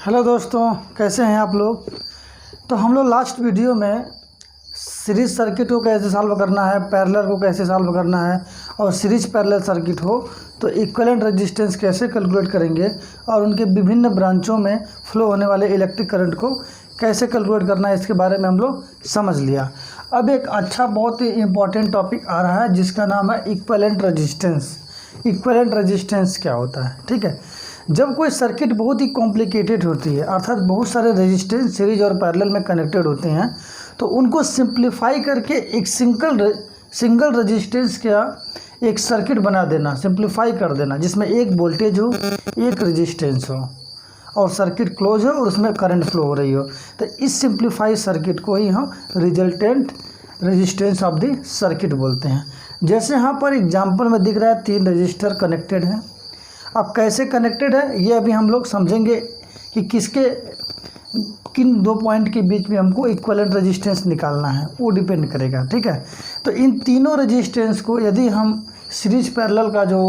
Hello दोस्तों, कैसे हैं आप लोग। तो हम लोग लास्ट वीडियो में सीरीज सर्किट को कैसे सॉल्व करना है, पैरेलल को कैसे सॉल्व करना है और सीरीज पैरेलल सर्किट हो तो इक्विवेलेंट रेजिस्टेंस कैसे कैलकुलेट करेंगे और उनके विभिन्न ब्रांचों में फ्लो होने वाले इलेक्ट्रिक करंट को कैसे कैलकुलेट करना है, इसके बारे में हम लोग समझ लिया। अब एक बहुत ही इम्पॉर्टेंट टॉपिक आ रहा है जिसका नाम है इक्विवेलेंट रेजिस्टेंस। इक्विवेलेंट रेजिस्टेंस क्या होता है? ठीक है, जब कोई सर्किट बहुत ही कॉम्प्लिकेटेड होती है, अर्थात बहुत सारे रेजिस्टेंस सीरीज और पैरेलल में कनेक्टेड होते हैं, तो उनको सिंप्लीफाई करके एक सिंगल रेजिस्टेंस का एक सर्किट बना देना, सिंप्लीफाई कर देना, जिसमें एक वोल्टेज हो, एक रेजिस्टेंस हो और सर्किट क्लोज हो और उसमें करंट फ्लो हो रही हो, तो इस सिंप्लीफाई सर्किट को ही हम resultant resistance of the circuit बोलते हैं। जैसे यहाँ पर एग्जाम्पल में दिख रहा है 3 रजिस्टर कनेक्टेड हैं। अब कैसे कनेक्टेड है ये अभी हम लोग समझेंगे कि किन 2 पॉइंट के बीच में हमको इक्विवेलेंट रेजिस्टेंस निकालना है, वो डिपेंड करेगा। ठीक है, तो इन तीनों रेजिस्टेंस को यदि हम सीरीज पैरेलल का जो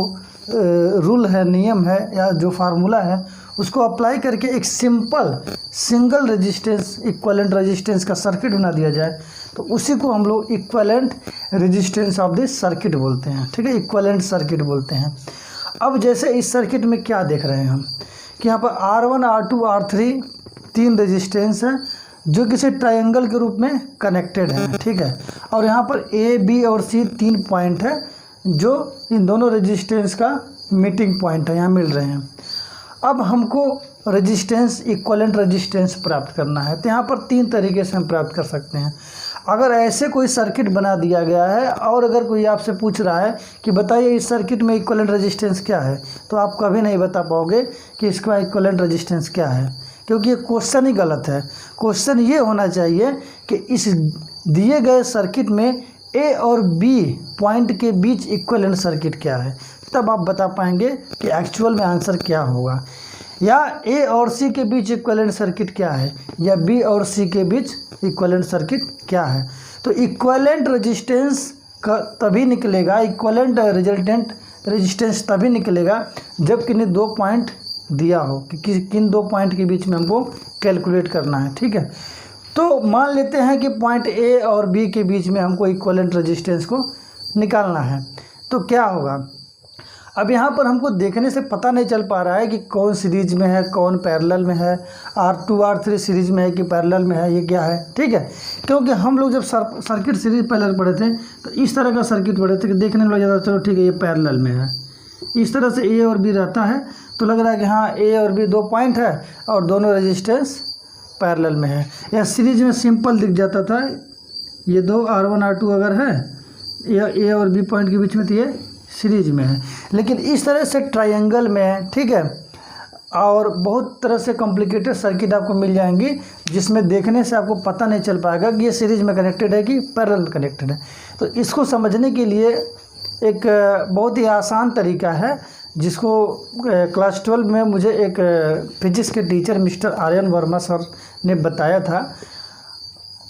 रूल है, नियम है या जो फार्मूला है, उसको अप्लाई करके एक सिंगल रेजिस्टेंस इक्विवेलेंट रेजिस्टेंस का सर्किट बना दिया जाए तो उसी को हम लोग equivalent resistance of this circuit बोलते हैं। ठीक है, इक्विवेलेंट सर्किट बोलते हैं। अब जैसे इस सर्किट में क्या देख रहे हैं हम कि यहाँ पर R1, R2, R3 3 रेजिस्टेंस हैं जो किसी ट्रायंगल के रूप में कनेक्टेड हैं। ठीक है, और यहाँ पर A, B और C 3 पॉइंट है जो इन दोनों रेजिस्टेंस का मीटिंग पॉइंट है, यहाँ मिल रहे हैं। अब हमको रेजिस्टेंस इक्विवेलेंट रेजिस्टेंस प्राप्त करना है, तो यहाँ पर 3 तरीके से हम प्राप्त कर सकते हैं। अगर ऐसे कोई सर्किट बना दिया गया है और अगर कोई आपसे पूछ रहा है कि बताइए इस सर्किट में इक्विवेलेंट रेजिस्टेंस क्या है, तो आप कभी नहीं बता पाओगे कि इसका इक्विवेलेंट रेजिस्टेंस क्या है, क्योंकि ये क्वेश्चन ही गलत है। क्वेश्चन ये होना चाहिए कि इस दिए गए सर्किट में ए और बी पॉइंट के बीच इक्विवेलेंट सर्किट क्या है, तब आप बता पाएंगे कि एक्चुअल में आंसर क्या होगा। या ए और सी के बीच इक्विवेलेंट सर्किट क्या है, या बी और सी के बीच इक्विवेलेंट सर्किट क्या है। तो इक्विवेलेंट रेजिस्टेंस का तभी निकलेगा, इक्विवेलेंट रिजल्टेंट रेजिस्टेंस तभी निकलेगा जब किन्हीं 2 पॉइंट दिया हो कि किन 2 पॉइंट के बीच में हमको कैलकुलेट करना है। ठीक है, तो मान लेते हैं कि पॉइंट ए और बी के बीच में हमको इक्विवेलेंट रेजिस्टेंस को निकालना है, तो क्या होगा। अब यहाँ पर हमको देखने से पता नहीं चल पा रहा है कि कौन सीरीज में है, कौन पैरेलल में है, R2, R3 सीरीज में है कि पैरेलल में है, ये क्या है। ठीक है, क्योंकि हम लोग जब सर्किट सीरीज पैरेलल पढ़े थे तो इस तरह का सर्किट पढ़े थे कि देखने में लग जाता चलो ठीक है ये पैरेलल में है, इस तरह से ए और बी रहता है तो लग रहा है कि हाँ ए और बी 2 पॉइंट है और दोनों रेजिस्टेंस पैरेलल में है। या सीरीज में सिंपल दिख जाता था, ये 2 R1, R2 अगर है या ए और बी पॉइंट के बीच में, तो ये सीरीज में है। लेकिन इस तरह से ट्रायंगल में है, ठीक है, और बहुत तरह से कॉम्प्लिकेटेड सर्किट आपको मिल जाएंगी जिसमें देखने से आपको पता नहीं चल पाएगा कि ये सीरीज में कनेक्टेड है कि पैरेलल में कनेक्टेड है। तो इसको समझने के लिए एक बहुत ही आसान तरीका है जिसको क्लास 12 में मुझे एक फिजिक्स के teacher mister Aryan Verma sir ने बताया था।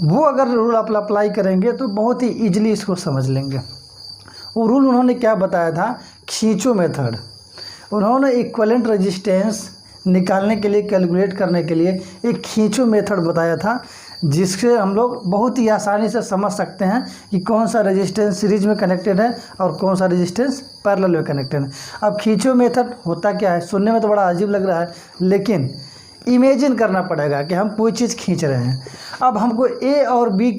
वो अगर रूल आप अप्लाई करेंगे तो बहुत ही ईजिली इसको समझ लेंगे। वो रूल उन्होंने क्या बताया था, खींचो मेथड। उन्होंने इक्विवेलेंट रेजिस्टेंस निकालने के लिए, कैलकुलेट करने के लिए एक खींचो मेथड बताया था, जिससे हम लोग बहुत ही आसानी से समझ सकते हैं कि कौन सा रेजिस्टेंस सीरीज में कनेक्टेड है और कौन सा रेजिस्टेंस पैरेलल में कनेक्टेड है। अब खींचो मेथड होता क्या है, सुनने में तो बड़ा अजीब लग रहा है, लेकिन इमेजिन करना पड़ेगा कि हम कोई चीज़ खींच रहे हैं। अब हमको ए और बी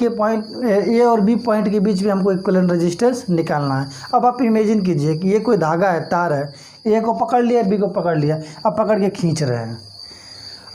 पॉइंट के बीच में हमको इक्विवेलेंट रेजिस्टेंस निकालना है। अब आप इमेजिन कीजिए कि ये कोई धागा है, तार है, ए को पकड़ लिया, बी को पकड़ लिया, अब पकड़ के खींच रहे हैं।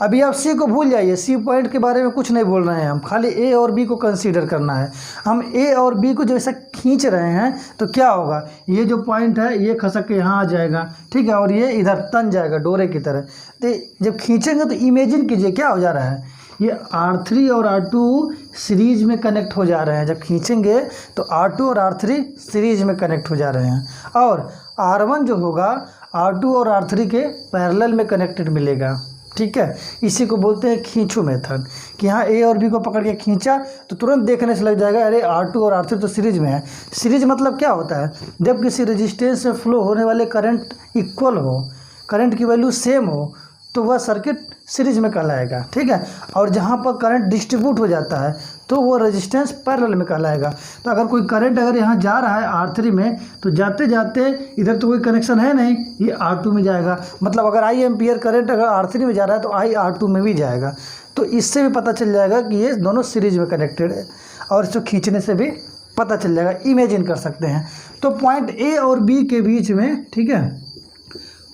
अभी आप सी को भूल जाइए, सी पॉइंट के बारे में कुछ नहीं बोल रहे हैं, हम खाली ए और बी को कंसीडर करना है। हम ए और बी को जैसा खींच रहे हैं तो क्या होगा, ये जो पॉइंट है ये खसक के यहाँ आ जाएगा, ठीक है, और ये इधर तन जाएगा डोरे की तरह। तो जब खींचेंगे तो इमेजिन कीजिए क्या हो जा रहा है, ये R3 और R2 सीरीज में कनेक्ट हो जा रहे हैं। जब खींचेंगे तो R2 और R3 सीरीज में कनेक्ट हो जा रहे हैं और R1 जो होगा R2 और R3 के पैरेलल में कनेक्टेड मिलेगा। ठीक है, इसी को बोलते हैं खींचो मेथड, कि यहाँ ए और बी को पकड़ के खींचा तो तुरंत देखने से लग जाएगा अरे R2 और R3 तो सीरीज में है। सीरीज मतलब क्या होता है, जब किसी रेजिस्टेंस से फ्लो होने वाले करंट इक्वल हो, करंट की वैल्यू सेम हो, तो वह सर्किट सीरीज में कहलाएगा, ठीक है। और जहाँ पर करंट डिस्ट्रीब्यूट हो जाता है तो वो रेजिस्टेंस पैरेलल में कहलाएगा। तो अगर कोई करंट अगर यहाँ जा रहा है R3 में, तो जाते जाते इधर तो कोई कनेक्शन है नहीं, ये R2 में जाएगा। मतलब अगर I एम्पियर करंट अगर R3 में जा रहा है तो I R2 में भी जाएगा। तो इससे भी पता चल जाएगा कि ये दोनों सीरीज में कनेक्टेड है, और इसको खींचने से भी पता चल जाएगा, इमेजिन कर सकते हैं। तो पॉइंट A और B के बीच में, ठीक है,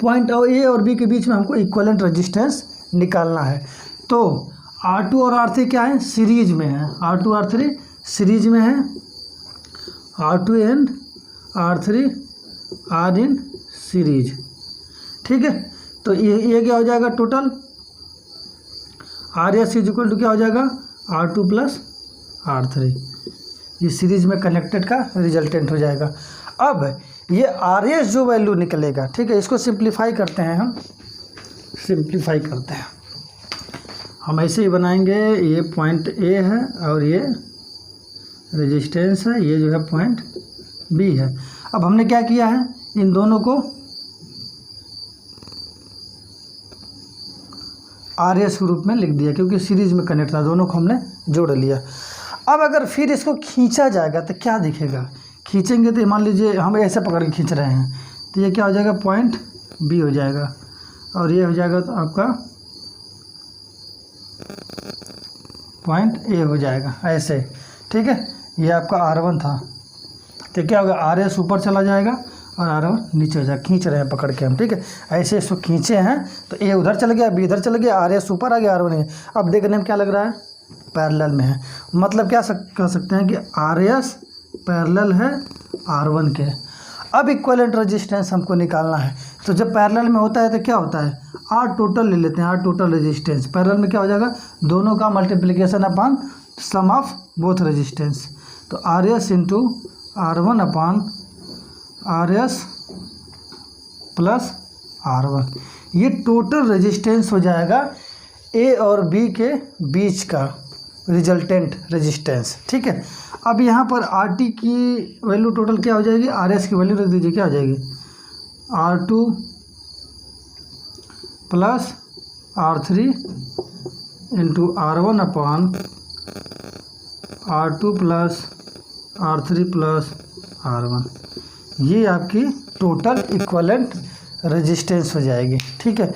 पॉइंट A और B के बीच में हमको इक्विवेलेंट रेजिस्टेंस निकालना है। तो R2 और R3 क्या है, सीरीज में है। R2 R3 सीरीज में है, R2 and R3 are in series, ठीक है। तो ये क्या हो जाएगा, टोटल RS इक्वल टू क्या हो जाएगा, R2 प्लस R3। ये सीरीज में कनेक्टेड का रिजल्टेंट हो जाएगा। अब ये RS जो वैल्यू निकलेगा, ठीक है, इसको सिंप्लीफाई करते हैं, हम सिंप्लीफाई करते हैं। हम ऐसे ही बनाएंगे, ये पॉइंट A है और ये रेजिस्टेंस है, ये जो है पॉइंट B है। अब हमने क्या किया है, इन दोनों को RS के रूप में लिख दिया, क्योंकि सीरीज में कनेक्ट था, दोनों को हमने जोड़ लिया। अब अगर फिर इसको खींचा जाएगा तो क्या दिखेगा, खींचेंगे तो मान लीजिए हम ऐसे पकड़ के खींच रहे हैं, तो ये क्या हो जाएगा, पॉइंट B हो जाएगा, और ये हो जाएगा तो आपका पॉइंट A हो जाएगा, ऐसे, ठीक है। ये आपका R1 था, तो क्या होगा, RS ऊपर चला जाएगा और R1 नीचे हो जाएगा। खींच रहे हैं पकड़ के हम, ठीक है, ऐसे इसको खींचे हैं तो A उधर चल गया, B इधर चल गया, RS ऊपर आ गया, R1 है। अब देखने में क्या लग रहा है, पैरेलल में है। मतलब क्या कह सकते हैं कि RS पैरेलल है R1 के। अब इक्विवेलेंट रेजिस्टेंस हमको निकालना है। तो जब पैरेलल में होता है तो क्या होता है, R टोटल ले लेते हैं, R टोटल रेजिस्टेंस। पैरेलल में क्या हो जाएगा, दोनों का multiplication upon sum of both resistance. तो RS into R1 upon RS plus R1, ये टोटल रेजिस्टेंस हो जाएगा A और B के बीच का रिजल्टेंट रेजिस्टेंस, ठीक है। अब यहाँ पर RT की वैल्यू टोटल क्या हो जाएगी, RS की वैल्यू रख दीजिए, क्या हो जाएगी, R2 plus R3 into R1 upon R2 plus R3 plus R1। ये आपकी टोटल इक्विवेलेंट रेजिस्टेंस हो जाएगी, ठीक है।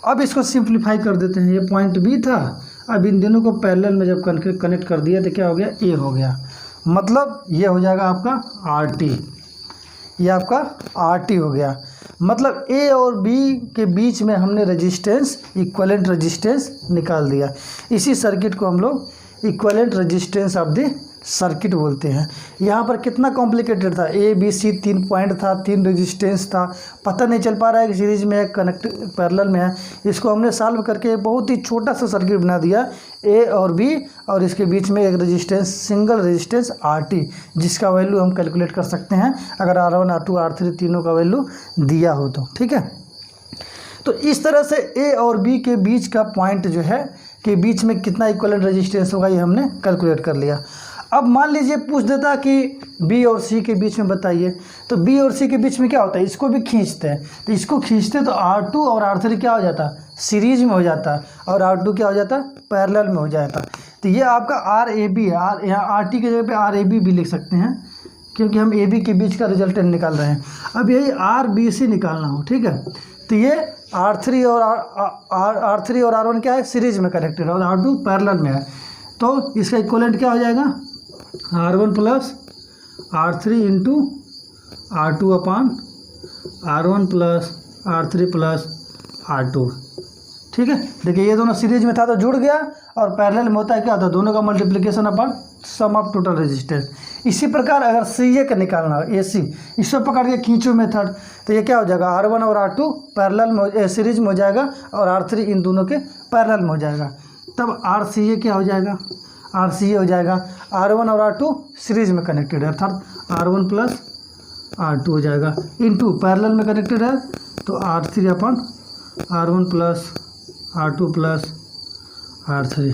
अब इसको सिंप्लीफाई कर देते हैं। ये पॉइंट B था, अब इन दोनों को पैरेलल में जब कनेक्ट कर दिया तो क्या हो गया, A हो गया। मतलब ये हो जाएगा आपका RT, ये आपका RT हो गया। मतलब A और B के बीच में हमने रेजिस्टेंस, इक्विवेलेंट रेजिस्टेंस निकाल दिया। इसी सर्किट को हम लोग equivalent resistance of the circuit बोलते हैं। यहाँ पर कितना कॉम्प्लिकेटेड था, A B C 3 पॉइंट था, 3 रेजिस्टेंस था, पता नहीं चल पा रहा है कि सीरीज में है, कनेक्ट पैरेलल में है। इसको हमने सॉल्व करके बहुत ही छोटा सा सर्किट बना दिया, A और B, और इसके बीच में एक रेजिस्टेंस, सिंगल रेजिस्टेंस RT, जिसका वैल्यू हम कैलकुलेट कर सकते हैं अगर R1 R2 R3 तीनों का वैल्यू दिया हो तो, ठीक है। तो इस तरह से A और B के बीच का पॉइंट जो है कि बीच में कितना इक्विवेलेंट रेजिस्टेंस होगा, ये हमने कैलकुलेट कर लिया। अब मान लीजिए पूछ देता कि B और C के बीच में बताइए, तो B और C के बीच में क्या होता है, इसको भी खींचते हैं। तो इसको खींचते तो R2 और R3 क्या हो जाता, सीरीज में हो जाता, और R2 क्या हो जाता, पैरेलल में हो जाता। तो ये आपका RAB है, यहाँ RT की जगह पे RAB भी लिख सकते हैं, क्योंकि हम AB के बीच का रिजल्टेंट निकाल रहे हैं। अब यही RBC निकालना हो, ठीक है। तो ये R3 और R1 क्या है, सीरीज में कनेक्टेड है, और R2 पैरेलल में है। तो इसका इक्विवेलेंट क्या हो जाएगा, R1 plus R3 into R2 upon R1 plus R3 plus R2, ठीक है। देखिए ये दोनों सीरीज में था तो जुड़ गया, और पैरेलल में होता है क्या होता है, दोनों का multiplication upon sum of total resistance. इसी प्रकार अगर CA का निकालना हो, AC, इसको पकड़ के खींचो मेथड, तो ये क्या हो जाएगा, R1 और R2 पैरेलल में, सीरीज में हो जाएगा, और R3 इन दोनों के पैरेलल में हो जाएगा। तब RCA क्या हो जाएगा, RCA हो जाएगा, R1 और R2 सीरीज में कनेक्टेड है, अर्थात R1 प्लस R2 हो जाएगा, इंटू पैरेलल में कनेक्टेड है तो R3 अपन R1 plus R2 plus R3।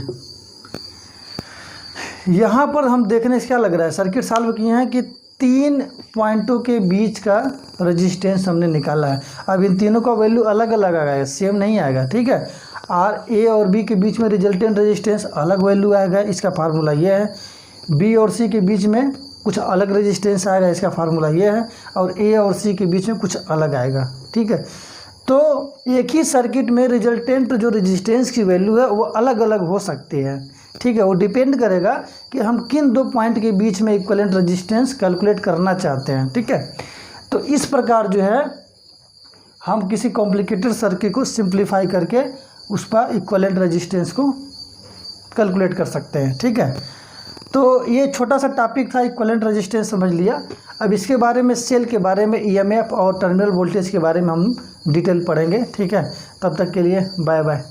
यहाँ पर हम देखने से क्या लग रहा है, सर्किट सॉल्व किए हैं कि 3 पॉइंटों के बीच का रेजिस्टेंस हमने निकाला है। अब इन तीनों का वैल्यू अलग अलग आएगा, सेम नहीं आएगा, ठीक है। आर ए और बी के बीच में रिजल्टेंट रेजिस्टेंस अलग वैल्यू आएगा, इसका फार्मूला ये है। बी और सी के बीच में कुछ अलग रेजिस्टेंस आएगा, इसका फार्मूला ये है। और ए और सी के बीच में कुछ अलग आएगा, ठीक है। तो एक ही सर्किट में रिजल्टेंट जो रेजिस्टेंस की वैल्यू है वो अलग अलग हो सकती है, ठीक है। वो डिपेंड करेगा कि हम किन दो पॉइंट के बीच में इक्विवेलेंट रेजिस्टेंस कैलकुलेट करना चाहते हैं, ठीक है। तो इस प्रकार जो है हम किसी कॉम्प्लिकेटेड सर्किट को सिंप्लीफाई करके उस पर इक्विवेलेंट रेजिस्टेंस को कैलकुलेट कर सकते हैं, ठीक है। तो ये छोटा सा टॉपिक था, इक्विवेलेंट रेजिस्टेंस समझ लिया। अब इसके बारे में, सेल के बारे में, ईएमएफ और टर्मिनल वोल्टेज के बारे में हम डिटेल पढ़ेंगे, ठीक है। तब तक के लिए बाय बाय।